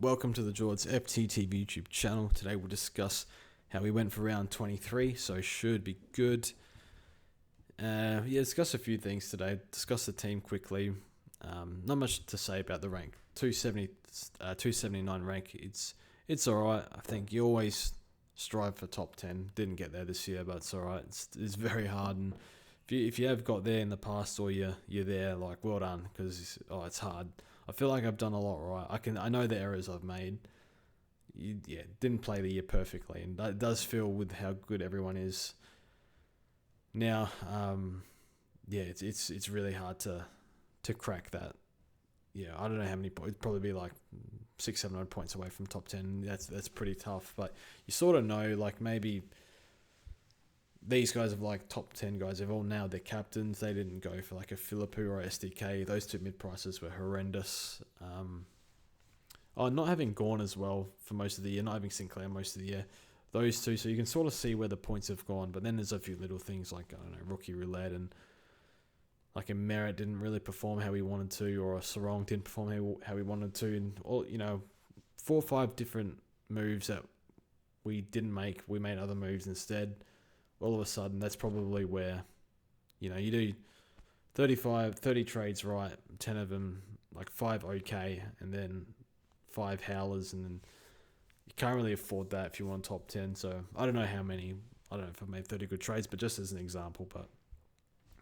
Welcome to the Jords FTTV YouTube channel. Today we'll discuss how we went for round 23, so should be good. Discuss a few things today. Discuss the team quickly. Not much to say about the rank. 279 rank. It's alright. I think you always strive for top 10. Didn't get there this year, but it's alright. It's very hard, and if you have got there in the past or you're there, like, well done, because it's hard. I feel like I've done a lot right. I know the errors I've made. Didn't play the year perfectly, and that does feel with how good everyone is now. It's really hard to crack that. I don't know how many points. It'd probably be like 600-700 points away from top 10. That's pretty tough, but you sort of know, like, maybe these guys have like top 10 guys. They've all nailed their captains. They didn't go for like a Philippou or a SDK. Those two mid prices were horrendous. Not having Gorn as well for most of the year, not having Sinclair most of the year. Those two, so you can sort of see where the points have gone. But then there's a few little things like, I don't know, Rookie Roulette, and like a Merritt didn't really perform how he wanted to, or a Sarong didn't perform how he wanted to, and all 4 or 5 different moves that we didn't make. We made other moves instead. All of a sudden, that's probably where, you do 30 trades right, 10 of them, like 5 okay, and then 5 howlers, and then you can't really afford that if you want top 10. So I don't know how many. I don't know if I've made 30 good trades, but just as an example. But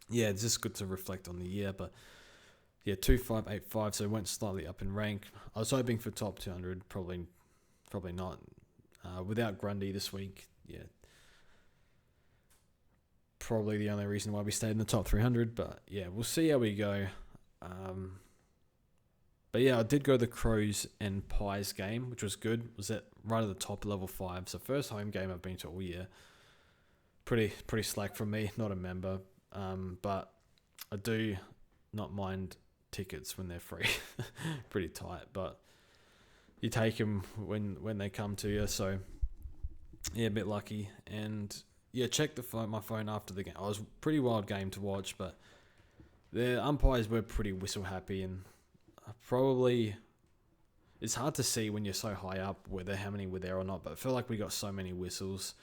yeah, it's just good to reflect on the year. But yeah, 2585, so it went slightly up in rank. I was hoping for top 200, probably not. Without Grundy this week, probably the only reason why we stayed in the top 300, but yeah, we'll see how we go. But yeah, I did go the Crows and Pies game, which was good. Was at right at the top, level 5. So first home game I've been to all year. Pretty slack from me, not a member. But I do not mind tickets when they're free. Pretty tight, but you take them when they come to you. So yeah, a bit lucky. And yeah, check my phone after the game. It was a pretty wild game to watch, but the umpires were pretty whistle happy, and probably it's hard to see when you're so high up whether how many were there or not. But I feel like we got so many whistles.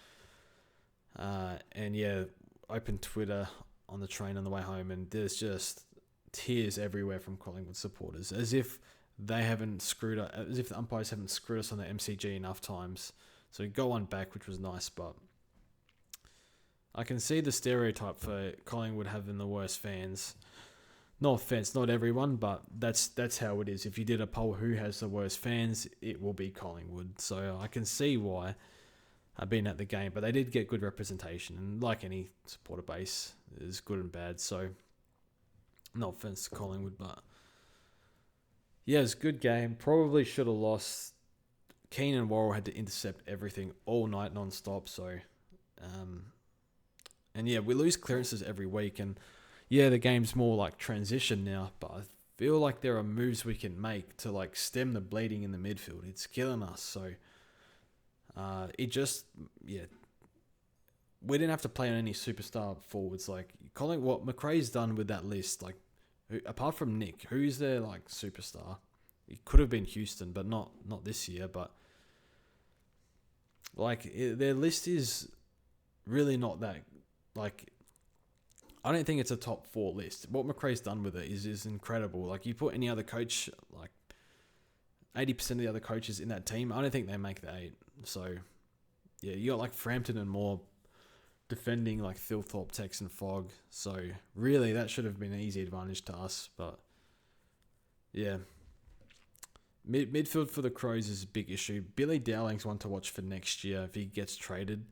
And yeah, open Twitter on the train on the way home, and there's just tears everywhere from Collingwood supporters, as if they haven't screwed up, as if the umpires haven't screwed us on the MCG enough times. So we got one back, which was nice, but I can see the stereotype for Collingwood having the worst fans. No offense, not everyone, but that's how it is. If you did a poll who has the worst fans, it will be Collingwood. So I can see why I've been at the game, but they did get good representation, and like any supporter base, is good and bad. So no offense to Collingwood, but yeah, it's a good game. Probably should have lost. Keane and Worrell had to intercept everything all night non-stop, so and yeah, we lose clearances every week, and yeah, the game's more like transition now, but I feel like there are moves we can make to like stem the bleeding in the midfield. It's killing us. So we didn't have to play on any superstar forwards. Like what McRae's done with that list, like apart from Nick, who's their like superstar? It could have been Houston, but not this year. But like their list is really not that, like, I don't think it's a top 4 list. What McRae's done with it is incredible. Like, you put any other coach, like 80% of the other coaches in that team, I don't think they make the 8. So yeah, you got like Frampton and Moore defending like Thilthorpe, Tex and Fogg. So really that should have been an easy advantage to us. But yeah, midfield for the Crows is a big issue. Billy Dowling's one to watch for next year if he gets traded.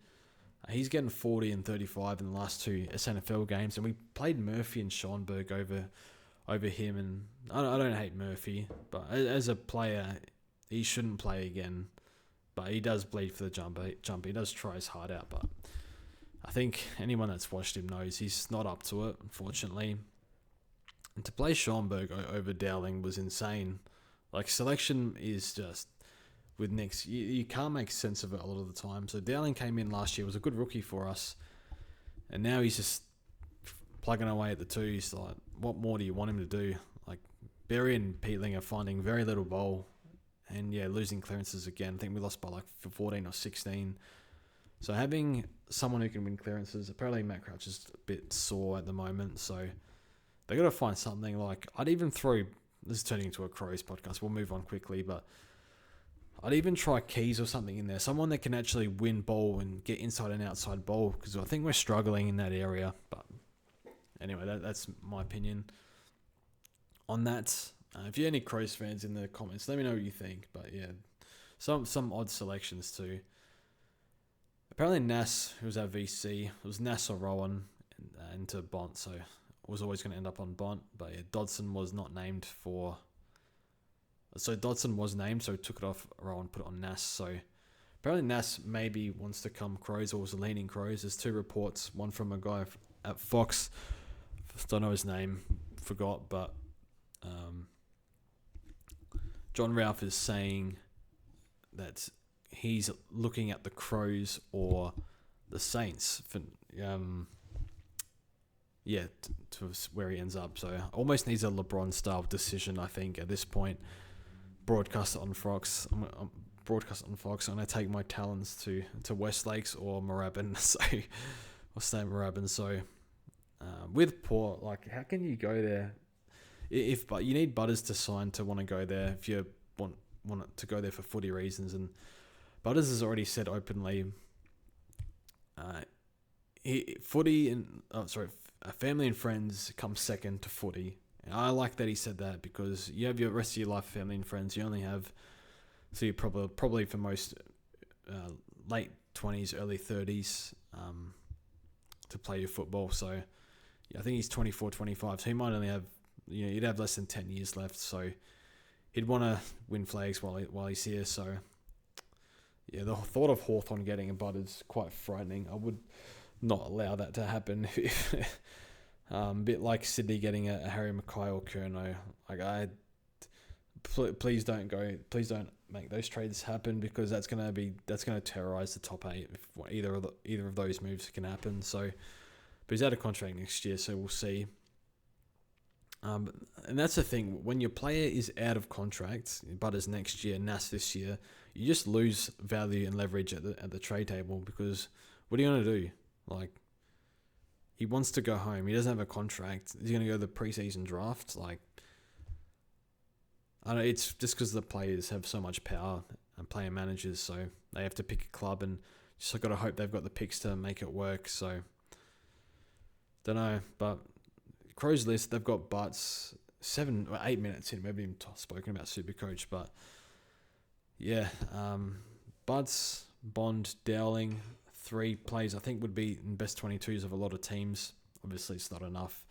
He's getting 40 and 35 in the last 2 SNFL games, and we played Murphy and Schonberg over him. And I don't hate Murphy, but as a player, he shouldn't play again. But he does bleed for the jump. He does try his heart out, but I think anyone that's watched him knows he's not up to it, unfortunately. And to play Schonberg over Dowling was insane. Like, selection is just, with Nicks, you can't make sense of it a lot of the time. So Dowling came in last year, was a good rookie for us, and now he's just plugging away at the twos. Like, what more do you want him to do? Like, Berry and Peatling are finding very little ball, And yeah, losing clearances again. I think we lost by like 14 or 16. So having someone who can win clearances, apparently Matt Crouch is a bit sore at the moment. So they got to find something. Like, I'd even throw, this is turning into a Crows podcast. We'll move on quickly, but I'd even try Keys or something in there. Someone that can actually win ball and get inside and outside ball, because I think we're struggling in that area. But anyway, that's my opinion on that. If you're any Crows fans in the comments, let me know what you think. But yeah, some odd selections too. Apparently Nas, who was at VC, it was Nas or Rowan into Bont, so it was always going to end up on Bont. But yeah, Dodson was not named for... So Dodson was named, so took it off Rowan, put it on Nas. So apparently Nas maybe wants to come Crows, or was leaning Crows. There's two reports, one from a guy at Fox, don't know his name, forgot, but John Ralph is saying that he's looking at the Crows or the Saints for to where he ends up. So almost needs a LeBron style decision, I think, at this point. Broadcast it on Fox. I'm going to take my talents to Westlakes or Moorabbin. So I'll stay at Moorabbin. So with Port, like, how can you go there? But you need Butters to sign to want to go there if you want it to go there for footy reasons. And Butters has already said openly, family and friends come second to footy. And I like that he said that, because you have your rest of your life, family and friends. You only have, so you probably for most late 20s, early 30s to play your football. So yeah, I think he's 24, 25. So he might only have, you'd have less than 10 years left. So he'd want to win flags while he's here. So yeah, the thought of Hawthorn getting a Butt is quite frightening. I would not allow that to happen. A bit like Sydney getting a Harry Mackay or Curnow. Like, please don't make those trades happen, because that's gonna terrorize the top 8 if either of those moves can happen. So, but he's out of contract next year, so we'll see. And that's the thing, when your player is out of contract, Butters next year, Nas this year, you just lose value and leverage at the trade table, because what are you gonna do? Like, he wants to go home. He doesn't have a contract. He's going to go to the preseason draft. Like, I don't know. It's just because the players have so much power and player managers, so they have to pick a club, and just got to hope they've got the picks to make it work. So, don't know. But Crows list, they've got Butts 7 or 8 minutes in. We haven't even spoken about SuperCoach, but yeah, Butts, Bond, Dowling. 3 plays I think would be in best 22s of a lot of teams. Obviously, it's not enough.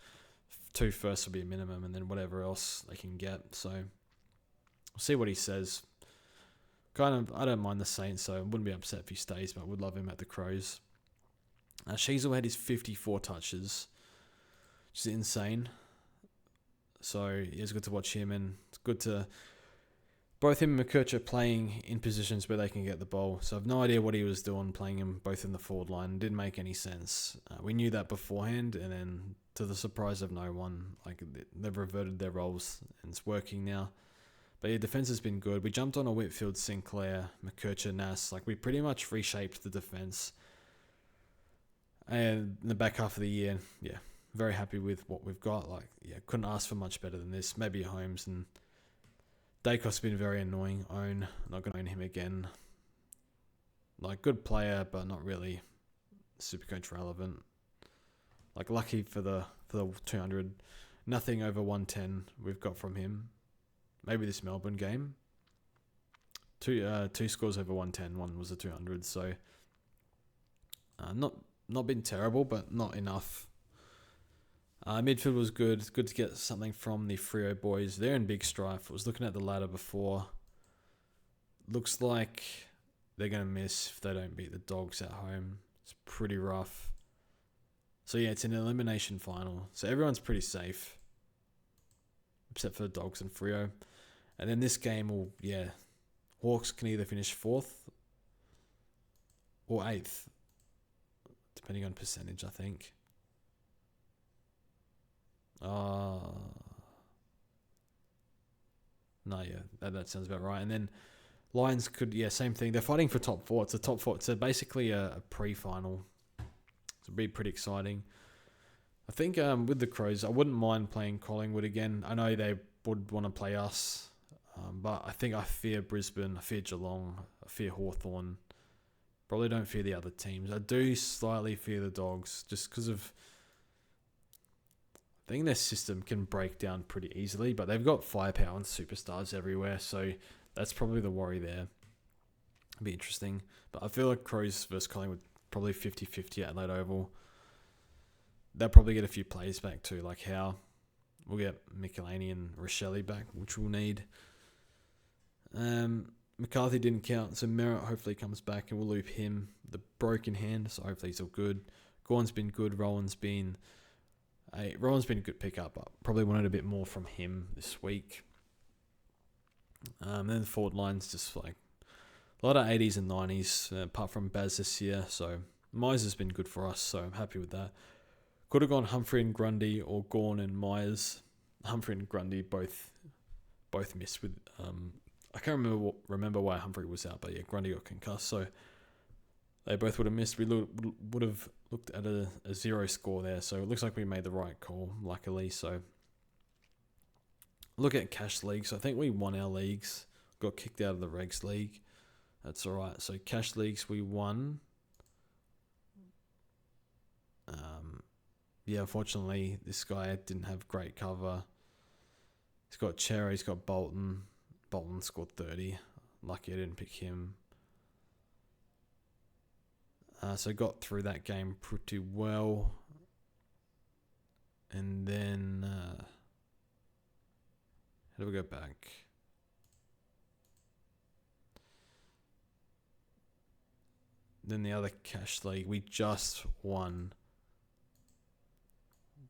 2 firsts will be a minimum, and then whatever else they can get. So, we'll see what he says. I don't mind the Saints, so I wouldn't be upset if he stays, but I would love him at the Crows. Sheezel had his 54 touches, which is insane. So, it's good to watch him, and it's good to... Both him and McKercher are playing in positions where they can get the ball. So I've no idea what he was doing, playing them both in the forward line. It didn't make any sense. We knew that beforehand, and then to the surprise of no one, like, they've reverted their roles, and it's working now. But yeah, defense has been good. We jumped on a Whitfield, Sinclair, McKercher, Nas. Like, we pretty much reshaped the defense. And in the back half of the year, yeah, very happy with what we've got. Like, yeah, couldn't ask for much better than this. Maybe Holmes, and Dacos has been very annoying. Not going to own him again. Like, good player, but not really SuperCoach relevant. Like, lucky for the 200. Nothing over 110 we've got from him. Maybe this Melbourne game. Two scores over 110. One was a 200. So, not been terrible, but not enough. Midfield was good. It's good to get something from the Freo boys. They're in big strife. I was looking at the ladder before. Looks like they're going to miss if they don't beat the Dogs at home. It's pretty rough. So yeah, it's an elimination final. So everyone's pretty safe, except for the Dogs and Freo. And then this game Hawks can either finish 4th or 8th, depending on percentage, I think. No, yeah, that sounds about right. And then Lions could, yeah, same thing. They're fighting for top four. It's a top four. It's basically a pre-final. It'll be pretty exciting. I think with the Crows, I wouldn't mind playing Collingwood again. I know they would want to play us, but I fear Brisbane, I fear Geelong, I fear Hawthorn. Probably don't fear the other teams. I do slightly fear the Dogs, just because of... I think their system can break down pretty easily, but they've got firepower and superstars everywhere, so that's probably the worry there. It'll be interesting. But I feel like Crows versus Collingwood, probably 50-50 at Adelaide Oval. They'll probably get a few players back too, like Howe. We'll get Michelini and Rochelle back, which we'll need. McCarthy didn't count, so Merritt hopefully comes back and we'll loop him. The broken hand, so hopefully he's all good. Gorn's been good. Rowan's been a good pickup. I probably wanted a bit more from him this week. Then the forward line's just like a lot of 80s and 90s, apart from Baz this year. So Myers has been good for us, so I'm happy with that. Could have gone Humphrey and Grundy or Gawn and Myers. Humphrey and Grundy both missed with... I can't remember why Humphrey was out, but yeah, Grundy got concussed, so they both would have missed. We would have looked at a 0 score there, so it looks like we made the right call, luckily. So look at cash leagues. I think we won our leagues. Got kicked out of the regs league. That's all right. So cash leagues we won. Yeah, unfortunately, this guy didn't have great cover. He's got Cherry, he's got Bolton. Bolton scored 30. Lucky I didn't pick him. So got through that game pretty well. And then... how do we go back? Then the other cash league, we just won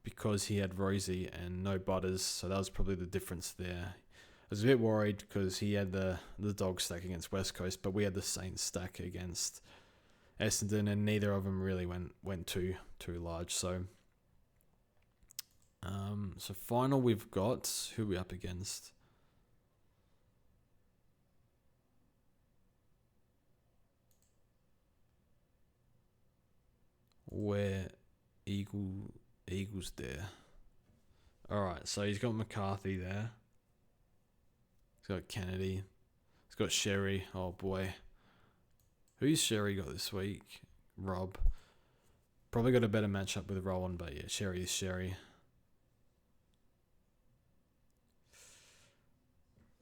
because he had Rosie and no Butters, so that was probably the difference there. I was a bit worried because he had the dog stack against West Coast, but we had the Saints stack against Essendon, and neither of them really went too large. So, so final we've got, who are we up against? Where Eagles there. Alright, so he's got McCarthy there. He's got Kennedy. He's got Sherry. Oh boy. Who's Sherry got this week? Rob. Probably got a better matchup with Rowan, but yeah, Sherry is Sherry.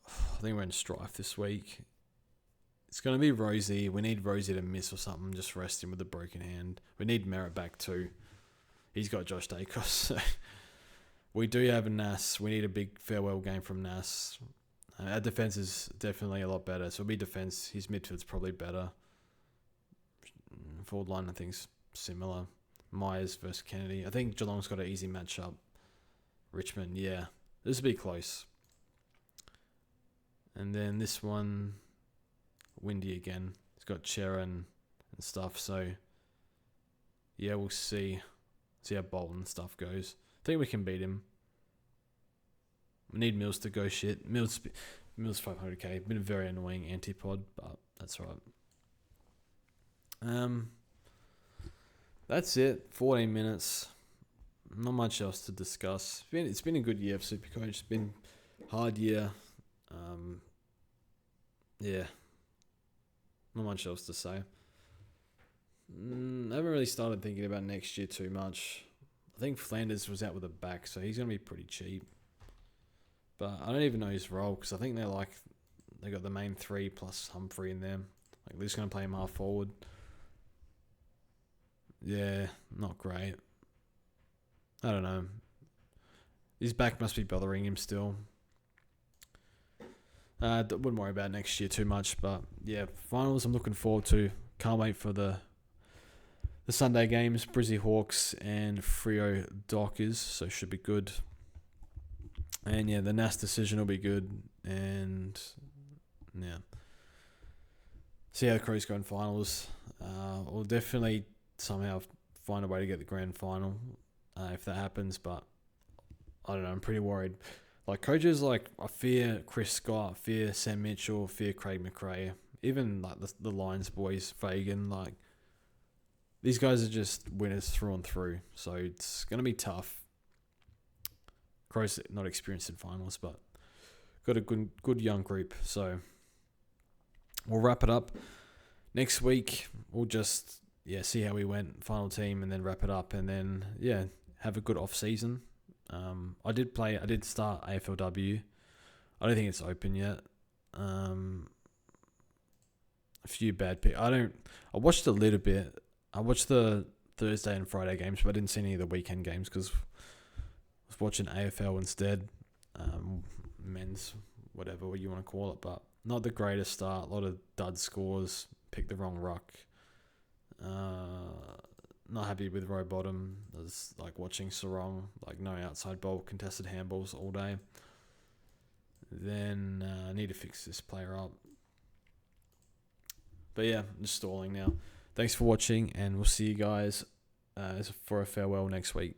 I think we're in strife this week. It's going to be Rosie. We need Rosie to miss or something. Just rest him with a broken hand. We need Merritt back too. He's got Josh Dacos. So we do have a Nas. We need a big farewell game from Nas. Our defense is definitely a lot better. So it'll be defense. His midfield's probably better. Forward line, I think, is similar. Myers versus Kennedy. I think Geelong's got an easy matchup. Richmond, yeah. This will be close. And then this one, Windy again. He's got Sharon and stuff. So, yeah, we'll see. See how Bolton stuff goes. I think we can beat him. We need Mills to go shit. Mills 500k. Been a very annoying antipod, but that's right. That's it. 14 minutes. Not much else to discuss. It's been a good year of SuperCoach. It's been a hard year. Yeah. Not much else to say. I haven't really started thinking about next year too much. I think Flanders was out with a back, so he's going to be pretty cheap. But I don't even know his role, because I think they got the main three plus Humphrey in there. Like, they're just going to play him half forward. Yeah, not great. I don't know. His back must be bothering him still. Wouldn't worry about next year too much, but yeah, finals I'm looking forward to. Can't wait for the Sunday games, Brizzy Hawks and Freo Dockers, so should be good. And yeah, the NAS decision will be good, and yeah. See how the Crows go in finals. We'll definitely somehow find a way to get the grand final if that happens, but I don't know, I'm pretty worried. Like coaches, like I fear Chris Scott, fear Sam Mitchell, fear Craig McRae, even like the Lions boys, Fagan. Like these guys are just winners through and through. So it's gonna be tough. Crows not experienced in finals, but got a good young group. So we'll wrap it up next week. We'll just see how we went, final team, and then wrap it up, and then have a good off season. I did start AFLW. I don't think it's open yet. A few bad picks. I watched a little bit. I watched the Thursday and Friday games, but I didn't see any of the weekend games because I was watching AFL instead. Men's, whatever you want to call it, but not the greatest start. A lot of dud scores. Picked the wrong ruck. Not happy with row bottom. I was like watching Sarong, like no outside ball, contested handballs all day. Then I need to fix this player up. But yeah, I'm just stalling now. Thanks for watching, and we'll see you guys for a farewell next week.